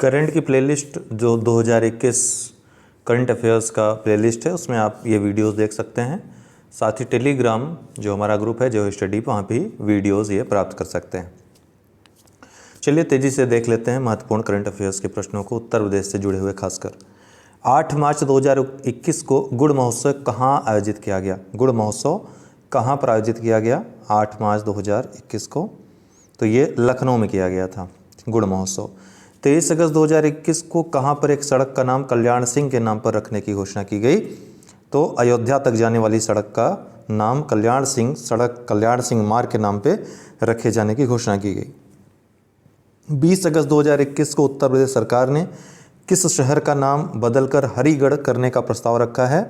Current की playlist जो 2021 current affairs का प्लेलिस्ट है उसमें आप ये वीडियोस देख सकते हैं। साथ ही टेलीग्राम जो हमारा ग्रुप है जो स्टडी वहाँ भी वीडियोस ये प्राप्त कर सकते हैं। चलिए तेज़ी से देख लेते हैं महत्वपूर्ण करंट अफेयर्स के प्रश्नों को, उत्तर प्रदेश से जुड़े हुए खासकर। 8 मार्च 2021 को गुड़ महोत्सव कहाँ आयोजित किया गया? गुड़ महोत्सव कहाँ पर आयोजित किया गया 8 मार्च 2021 को? तो ये लखनऊ में किया गया था गुड़ महोत्सव। 23 अगस्त 2021 को कहाँ पर एक सड़क का नाम कल्याण सिंह के नाम पर रखने की घोषणा की गई? तो अयोध्या तक जाने वाली सड़क का नाम कल्याण सिंह मार्ग के नाम पे रखे जाने की घोषणा की गई। 20 अगस्त 2021 को उत्तर प्रदेश सरकार ने किस शहर का नाम बदलकर हरिगढ़ करने का प्रस्ताव रखा है?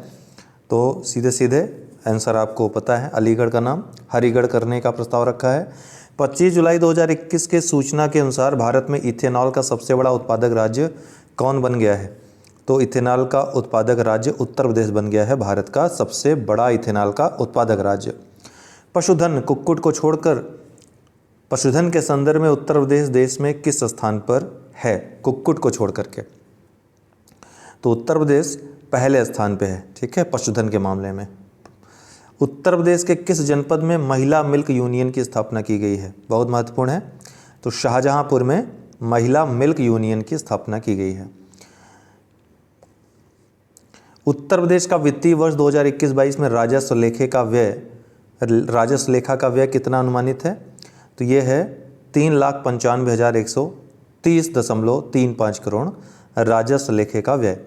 तो सीधे सीधे आंसर आपको पता है, अलीगढ़ का नाम हरिगढ़ करने का प्रस्ताव रखा है। 25 जुलाई 2021 के सूचना के अनुसार भारत में इथेनॉल का सबसे बड़ा उत्पादक राज्य कौन बन गया है? तो इथेनॉल का उत्पादक राज्य उत्तर प्रदेश बन गया है, भारत का सबसे बड़ा इथेनॉल का उत्पादक राज्य। पशुधन कुक्कुट को छोड़कर पशुधन के संदर्भ में उत्तर प्रदेश देश में किस स्थान पर है? कुक्कुट को छोड़ करके तो उत्तर प्रदेश पहले स्थान पे है, ठीक है, पशुधन के मामले में। उत्तर प्रदेश के किस जनपद में महिला मिल्क यूनियन की स्थापना की गई है? बहुत महत्वपूर्ण है। तो शाहजहांपुर में महिला मिल्क यूनियन की स्थापना की गई है। उत्तर प्रदेश का वित्तीय वर्ष 2021-22 में राजस्व लेखा का व्यय कितना अनुमानित है? तो ये है 3,95,130.35 करोड़ राजस्व लेखे का व्यय।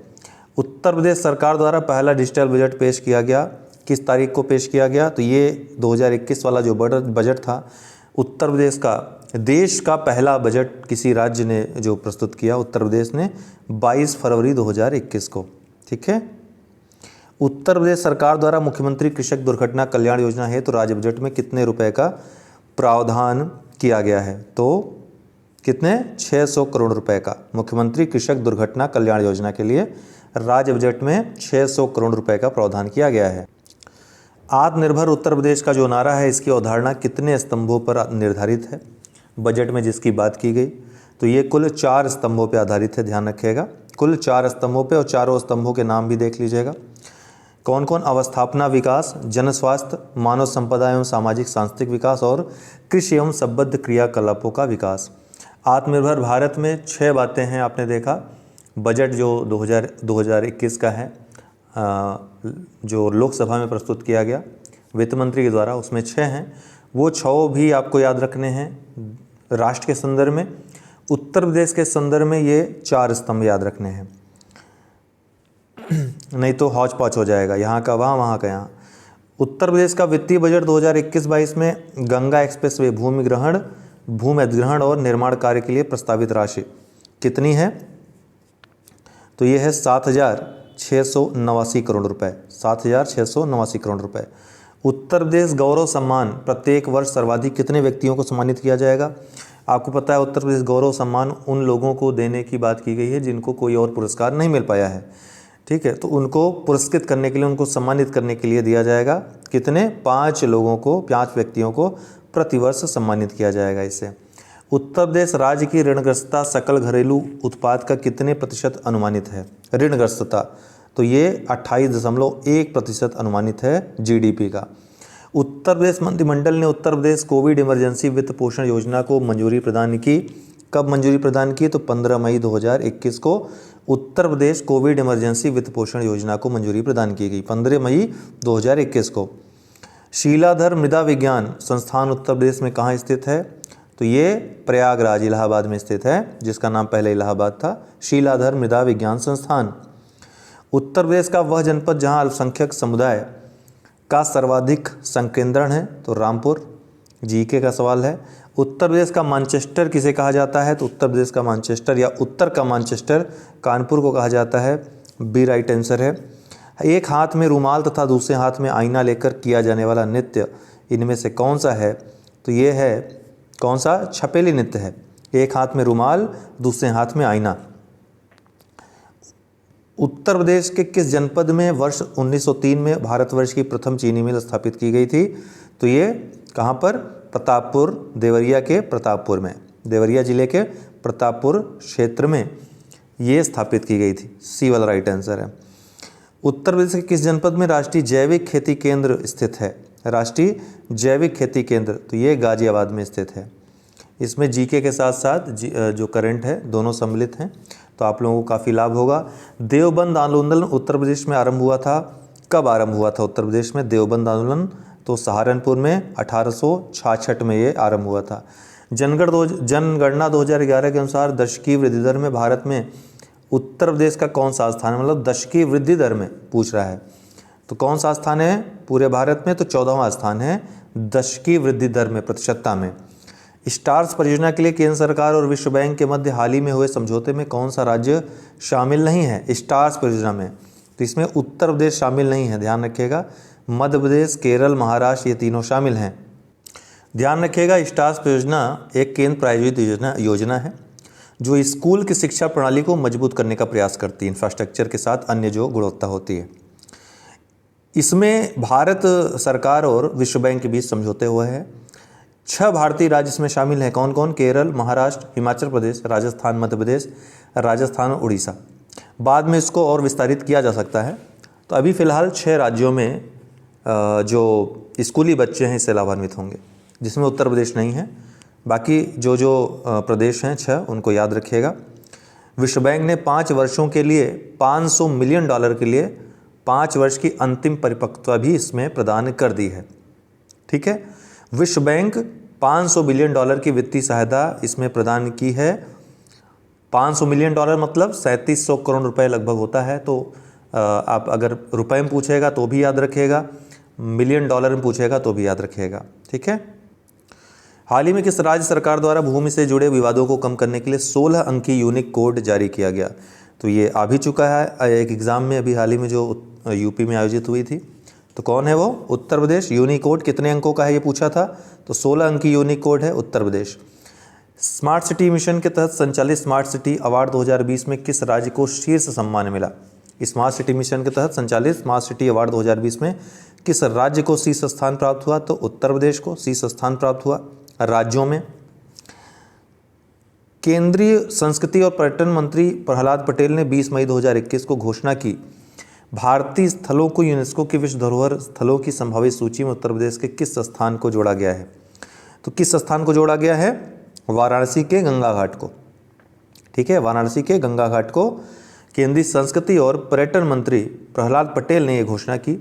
उत्तर प्रदेश सरकार द्वारा पहला डिजिटल बजट पेश किया गया, किस तारीख को पेश किया गया? तो ये 2021 वाला जो बजट था उत्तर प्रदेश का, देश का पहला बजट किसी राज्य ने जो प्रस्तुत किया उत्तर प्रदेश ने 22 फरवरी 2021 को, ठीक है। उत्तर प्रदेश सरकार द्वारा मुख्यमंत्री कृषक दुर्घटना कल्याण योजना है तो राज्य बजट में कितने रुपए का प्रावधान किया गया है? तो कितने? 600 करोड़ रुपए का मुख्यमंत्री कृषक दुर्घटना कल्याण योजना के लिए राज्य बजट में 600 करोड़ रुपए का प्रावधान किया गया है। आत्मनिर्भर उत्तर प्रदेश का जो नारा है इसकी अवधारणा कितने स्तंभों पर निर्धारित है बजट में जिसकी बात की गई? तो ये कुल 4 स्तंभों पर आधारित है, ध्यान रखिएगा, कुल 4 स्तंभों पे, और चारों स्तंभों के नाम भी देख लीजिएगा। कौन कौन? अवस्थापना विकास, जन स्वास्थ्य, मानव संपदा एवं सामाजिक सांस्कृतिक विकास और कृषि एवं संबद्ध क्रियाकलापों का विकास। आत्मनिर्भर भारत में 6 बातें हैं, आपने देखा। बजट जो 2021 का है जो लोकसभा में प्रस्तुत किया गया वित्त मंत्री के द्वारा, उसमें 6 हैं, वो 6 भी आपको याद रखने हैं। राष्ट्र के संदर्भ में, उत्तर प्रदेश के संदर्भ में ये 4 स्तंभ याद रखने हैं, नहीं तो हौच पौच हो जाएगा, यहाँ का वहाँ, वहाँ का यहाँ। उत्तर प्रदेश का वित्तीय बजट 2021-22 में गंगा एक्सप्रेसवे भूमि अधिग्रहण और निर्माण कार्य के लिए प्रस्तावित राशि कितनी है? तो ये है 7,689 करोड़ रुपए, 7,689 करोड़ रुपए। उत्तर प्रदेश गौरव सम्मान प्रत्येक वर्ष सर्वाधिक कितने व्यक्तियों को सम्मानित किया जाएगा? आपको पता है उत्तर प्रदेश गौरव सम्मान उन लोगों को देने की बात की गई है जिनको कोई और पुरस्कार नहीं मिल पाया है, ठीक है, तो उनको पुरस्कृत करने के लिए, उनको सम्मानित करने के लिए दिया जाएगा। कितने? 5 लोगों को, 5 व्यक्तियों को प्रतिवर्ष सम्मानित किया जाएगा इससे। उत्तर प्रदेश राज्य की ऋणग्रस्तता सकल घरेलू उत्पाद का कितने प्रतिशत अनुमानित है? ऋणग्रस्तता तो ये 28.1% अनुमानित है जीडीपी का। उत्तर प्रदेश मंत्रिमंडल ने उत्तर प्रदेश कोविड इमरजेंसी वित्त पोषण योजना को मंजूरी प्रदान की। कब मंजूरी प्रदान की? तो 15 मई 2021 को उत्तर प्रदेश कोविड इमरजेंसी वित्त पोषण योजना को मंजूरी प्रदान की गई, 15 मई 2021 को। शीलाधर मृदा विज्ञान संस्थान उत्तर प्रदेश में कहाँ स्थित है? तो ये प्रयागराज इलाहाबाद में स्थित है, जिसका नाम पहले इलाहाबाद था, शीलाधर मृदा विज्ञान संस्थान। उत्तर प्रदेश का वह जनपद जहाँ अल्पसंख्यक समुदाय का सर्वाधिक संकेंद्रण है? तो रामपुर। जीके का सवाल है। उत्तर प्रदेश का मैनचेस्टर किसे कहा जाता है? तो उत्तर प्रदेश का मैनचेस्टर या उत्तर का मैनचेस्टर कानपुर को कहा जाता है, बी राइट आंसर है। एक हाथ में रुमाल तथा दूसरे हाथ में आईना लेकर किया जाने वाला नृत्य इनमें से कौन सा है? तो ये है कौन सा? छपेली नृत्य है। एक हाथ में रुमाल, दूसरे हाथ में आईना। उत्तर प्रदेश के किस जनपद में वर्ष 1903 में भारतवर्ष की प्रथम चीनी मिल स्थापित की गई थी? तो ये कहाँ पर? प्रतापपुर, देवरिया के प्रतापपुर में, देवरिया जिले के प्रतापपुर क्षेत्र में ये स्थापित की गई थी। सी वाला राइट आंसर है। उत्तर प्रदेश के किस जनपद में राष्ट्रीय जैविक खेती केंद्र स्थित है? राष्ट्रीय जैविक खेती केंद्र, तो ये गाजियाबाद में स्थित है। इसमें जीके के साथ साथ जो करंट है दोनों सम्मिलित हैं, तो आप लोगों को काफ़ी लाभ होगा। देवबंद आंदोलन उत्तर प्रदेश में आरंभ हुआ था, कब आरंभ हुआ था उत्तर प्रदेश में देवबंद आंदोलन? तो सहारनपुर में 1866 में ये आरंभ हुआ था। जनगणना 2011 के अनुसार दशकीय वृद्धि दर में भारत में उत्तर प्रदेश का कौन सा स्थान है? मतलब दशकीय वृद्धि दर में पूछ रहा है, तो कौन सा स्थान है पूरे भारत में? तो 14वां स्थान है दशकीय वृद्धि दर में, प्रतिशतता में। स्टार्स परियोजना के लिए केंद्र सरकार और विश्व बैंक के मध्य हाल ही में हुए समझौते में कौन सा राज्य शामिल नहीं है स्टार्स परियोजना में? तो इसमें उत्तर प्रदेश शामिल नहीं है, ध्यान रखिएगा। मध्य प्रदेश, केरल, महाराष्ट्र, ये तीनों शामिल हैं। ध्यान रखिएगा, स्टार्स परियोजना एक केंद्र प्रायोजित योजना है जो स्कूल की शिक्षा प्रणाली को मजबूत करने का प्रयास करती है, इंफ्रास्ट्रक्चर के साथ अन्य जो गुणवत्ता होती है। इसमें भारत सरकार और विश्व बैंक के बीच समझौते हुए हैं। 6 भारतीय राज्य इसमें शामिल हैं। कौन कौन? केरल, महाराष्ट्र, हिमाचल प्रदेश, राजस्थान, मध्य प्रदेश, राजस्थान और उड़ीसा। बाद में इसको और विस्तारित किया जा सकता है। तो अभी फ़िलहाल 6 राज्यों में जो स्कूली बच्चे हैं इससे लाभान्वित होंगे, जिसमें उत्तर प्रदेश नहीं है। बाकी जो प्रदेश हैं 6, उनको याद रखिएगा। विश्व बैंक ने 5 वर्षों के लिए $500 मिलियन के लिए 5 वर्ष की अंतिम परिपक्वता भी इसमें प्रदान कर दी है। ठीक है, विश्व बैंक $500 बिलियन की वित्तीय सहायता इसमें प्रदान की है। $500 मिलियन मतलब 3700 करोड़ रुपए लगभग होता है। तो आप अगर रुपए में पूछेगा तो भी याद रखिएगा, मिलियन डॉलर में पूछेगा तो भी याद रखिएगा। ठीक है। हाल ही में किस राज्य सरकार द्वारा भूमि से जुड़े विवादों को कम करने के लिए 16 अंकीय यूनिक कोड जारी किया गया? तो ये आ भी चुका है एक एग्ज़ाम में, अभी हाल ही में जो यूपी में आयोजित हुई थी। तो कौन है वो? उत्तर प्रदेश। यूनिक कोड कितने अंकों का है ये पूछा था, तो 16 अंकीय यूनिक कोड है Uttar Pradesh. Smart city mission के तहत संचालित स्मार्ट सिटी अवार्ड 2020 में किस राज्य को शीर्ष सम्मान मिला? स्मार्ट सिटी मिशन के तहत संचालित स्मार्ट सिटी अवार्ड 2020 में किस राज्य को शीर्ष स्थान प्राप्त हुआ? तो उत्तर प्रदेश को शीर्ष स्थान प्राप्त हुआ राज्यों में। केंद्रीय संस्कृति और पर्यटन मंत्री प्रहलाद पटेल ने 20 मई 2021 को घोषणा की भारतीय स्थलों को यूनेस्को की विश्व धरोहर स्थलों की संभावित सूची में उत्तर प्रदेश के किस स्थान को जोड़ा गया है? तो किस स्थान को जोड़ा गया है? वाराणसी के गंगा घाट को। ठीक है, वाराणसी के गंगा घाट को केंद्रीय संस्कृति और पर्यटन मंत्री प्रहलाद पटेल ने यह घोषणा की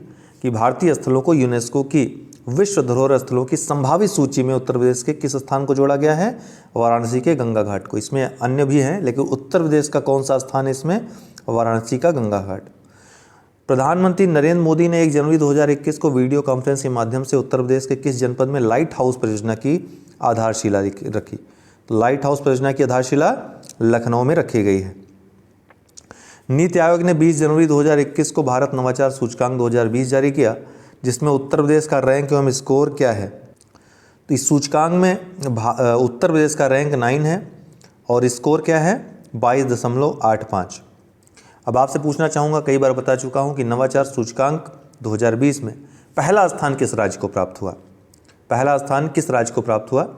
कि भारतीय स्थलों को यूनेस्को की विश्व धरोहर स्थलों की संभावित सूची में उत्तर प्रदेश के किस स्थान को जोड़ा गया है? वाराणसी के गंगा घाट को। इसमें अन्य भी हैं, लेकिन उत्तर प्रदेश का कौन सा स्थान है इसमें? वाराणसी का गंगा घाट। प्रधानमंत्री नरेंद्र मोदी ने 1 जनवरी 2021 को वीडियो कॉन्फ्रेंस के माध्यम से उत्तर प्रदेश के किस जनपद में लाइट हाउस परियोजना की आधारशिला रखी? तो लाइट हाउस परियोजना की आधारशिला लखनऊ में रखी गई है। नीति आयोग ने 20 जनवरी 2021 को भारत नवाचार सूचकांक 2020 जारी किया, जिसमें उत्तर प्रदेश का रैंक एवं स्कोर क्या है? तो इस सूचकांक में उत्तर प्रदेश का रैंक 9 है और स्कोर क्या है? 22.85। अब आपसे पूछना चाहूँगा, कई बार बता चुका हूँ कि नवाचार सूचकांक 2020 में पहला स्थान किस राज्य को प्राप्त हुआ? पहला स्थान किस राज्य को प्राप्त हुआ?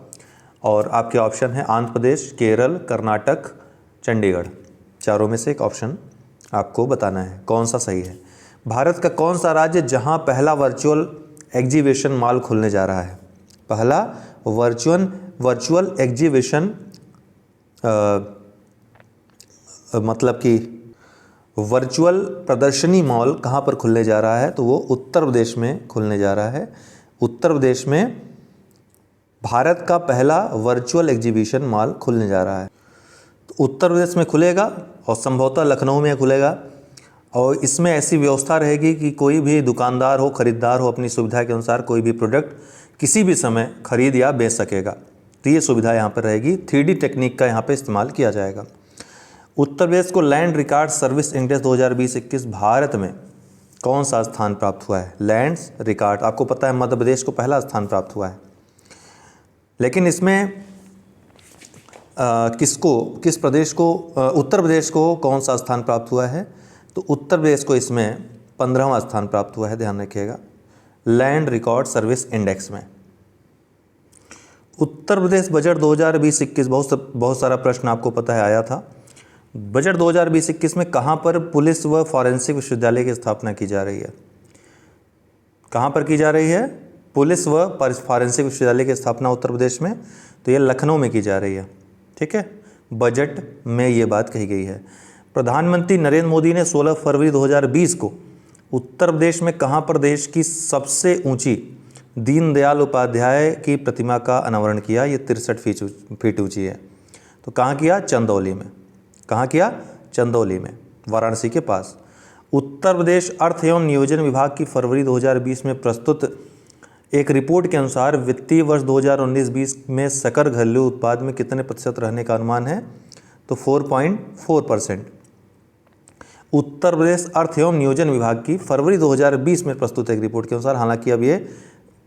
और आपके ऑप्शन है आंध्र प्रदेश, केरल, कर्नाटक, चंडीगढ़। चारों में से एक ऑप्शन आपको बताना है कौन सा सही है। भारत का कौन सा राज्य जहां पहला वर्चुअल एग्जीबिशन मॉल खुलने जा रहा है? पहला वर्चुअल एग्जीबिशन मतलब कि वर्चुअल प्रदर्शनी मॉल कहाँ पर खुलने जा रहा है? तो वो उत्तर प्रदेश में खुलने जा रहा है। उत्तर प्रदेश में भारत का पहला वर्चुअल एग्जीबिशन मॉल खुलने जा रहा है। तो उत्तर प्रदेश में खुलेगा और संभवतः लखनऊ में खुलेगा, और इसमें ऐसी व्यवस्था रहेगी कि कोई भी दुकानदार हो, खरीदार हो, अपनी सुविधा के अनुसार कोई भी प्रोडक्ट किसी भी समय खरीद या बेच सकेगा। तो ये सुविधा यहाँ पर रहेगी। 3D टेक्निक का यहाँ पर इस्तेमाल किया जाएगा। उत्तर प्रदेश को land record service index 2020-21 Bharat में कौन सा स्थान प्राप्त हुआ है? लैंड रिकॉर्ड, आपको पता है मध्य प्रदेश को पहला स्थान प्राप्त हुआ है, लेकिन इसमें किस प्रदेश को, उत्तर प्रदेश को कौन सा स्थान प्राप्त हुआ है? तो उत्तर प्रदेश को इसमें 15वां स्थान प्राप्त हुआ है, ध्यान रखिएगा, लैंड रिकॉर्ड सर्विस इंडेक्स में। उत्तर प्रदेश बजट 2020-21 बहुत सारा प्रश्न आपको पता है आया था। बजट 2020-21 में कहाँ पर पुलिस व फॉरेंसिक विश्वविद्यालय की स्थापना की जा रही है? कहाँ पर की जा रही है पुलिस व फॉरेंसिक विश्वविद्यालय की स्थापना उत्तर प्रदेश में? तो ये लखनऊ में की जा रही है। ठीक है, बजट में ये बात कही गई है। प्रधानमंत्री नरेंद्र मोदी ने 16 फरवरी 2020 को उत्तर प्रदेश में कहाँ पर देश की सबसे ऊंची दीनदयाल उपाध्याय की प्रतिमा का अनावरण किया? ये 63 फीट ऊंची है। तो कहाँ किया? चंदौली में। कहाँ किया? चंदौली में, वाराणसी के पास। उत्तर प्रदेश अर्थ एवं नियोजन विभाग की फरवरी 2020 में प्रस्तुत एक रिपोर्ट के अनुसार वित्तीय वर्ष 2019-20 में सकल घरेलू उत्पाद में कितने प्रतिशत रहने का अनुमान है? तो 4.4%। उत्तर प्रदेश अर्थ एवं नियोजन विभाग की फरवरी 2020 में प्रस्तुत एक रिपोर्ट के अनुसार, हालांकि अब ये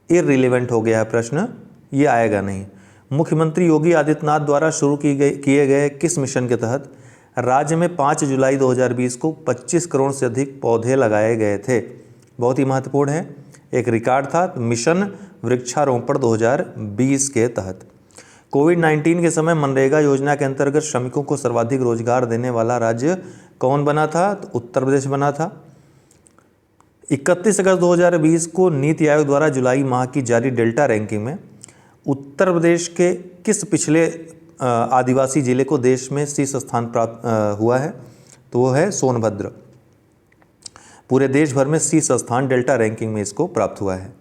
इररिलेवेंट हो गया है प्रश्न, ये आएगा नहीं। मुख्यमंत्री योगी आदित्यनाथ द्वारा शुरू किए गए किस मिशन के तहत राज्य में 5 जुलाई 2020 को 25 करोड़ से अधिक पौधे लगाए गए थे? बहुत ही महत्वपूर्ण है, एक रिकॉर्ड था। मिशन वृक्षारोपण 2020 के तहत। कोविड-19 के समय मनरेगा योजना के अंतर्गत श्रमिकों को सर्वाधिक रोजगार देने वाला राज्य कौन बना था? तो उत्तर प्रदेश बना था। 31 अगस्त 2020 को नीति आयोग द्वारा जुलाई माह की जारी डेल्टा रैंकिंग में उत्तर प्रदेश के किस पिछले आदिवासी जिले को देश में शीर्ष स्थान प्राप्त हुआ है? तो वो है सोनभद्र। पूरे देश भर में शीर्ष स्थान डेल्टा रैंकिंग में इसको प्राप्त हुआ है।